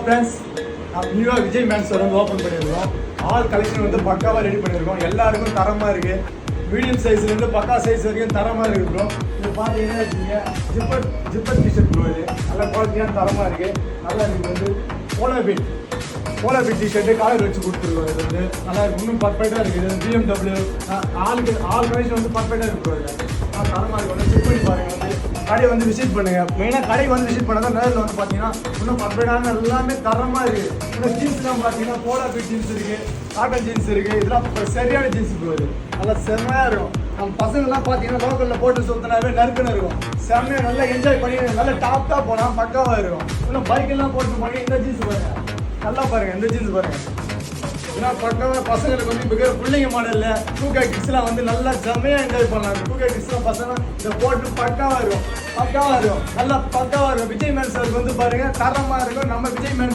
Friends, நியூவாக Vijay mens வந்து open பண்ணியிருக்கோம். ஆல் கலெக்ஷன் வந்து பக்காவாக ரெடி பண்ணியிருக்கோம். எல்லாருக்கும் தரமாக இருக்குது. மீடியம் சைஸ்லேருந்து பக்கா சைஸ் வரைக்கும் தரமாக இருக்குது ப்ரோ. இது பார்த்தீங்கன்னா வச்சுங்க, ஜிப்பர் டிஷர்ட் ப்ரோ. இது நல்ல குவாலிட்டியான தரமாக இருக்குது. நல்லா இருக்குது. வந்து போலோ பீட் டிஷர்ட்டு காலர் வச்சு கொடுத்துருக்கோம். இது வந்து நல்லா இருக்குது. இன்னும் பர்ஃபெக்டாக இருக்குது. இது BMW ஆல் கலெக்ஷன் வந்து பர்ஃபெக்டாக இருக்குது ப்ரோ. இது தரமாக இருக்குது. வந்து செக் பண்ணி பாருங்கள். வந்து கடையை வந்து விசிட் பண்ணுங்கள். மெயினாக கடை வந்து விசிட் பண்ணால் தான் நேரில் வந்து பார்த்தீங்கன்னா இன்னும் பர்ஃபெக்டான எல்லாமே தரமாக இருக்குது. இன்னும் ஜீன்ஸ்லாம் பார்த்தீங்கன்னா போலோ பீட் ஜீன்ஸ் இருக்குது, காட்டன் ஜீன்ஸ் இருக்குது. இதெல்லாம் சரியான ஜீன்ஸ் ப்ரோ. இது நல்லா செம்மையாக இருக்கும். நம்ம பசங்கள்லாம் பார்த்தீங்கன்னா லோக்கலில் போட்டு சுற்றினாவே நறுக்குன்னு இருக்கும். செம்மையாக நல்லா என்ஜாய் பண்ணி நல்லா டாப்டாக போனால் பக்காவாக இருக்கும். இன்னும் பைக்கெல்லாம் போட்டு பண்ணி இந்த ஜீன்ஸ் பாருங்கள். நல்லா பாருங்கள், இந்த ஜீன்ஸ் பாருங்கள். ஏன்னா பக்காவாக பசங்களுக்கு வந்து இப்போ பிள்ளைங்க மாடலில் 2K கிட்ஸ்லாம் வந்து நல்லா செம்மையாக என்ஜாய் பண்ணலாம். 2K கிட்ஸ்லாம் பசங்க இதை போட்டு பக்காவாக இருக்கும். நல்லா பக்காவாக இருக்கும். விஜய் மேன் சாருக்கு வந்து பாருங்கள் தரமாக இருக்கும். நம்ம விஜய் மேன்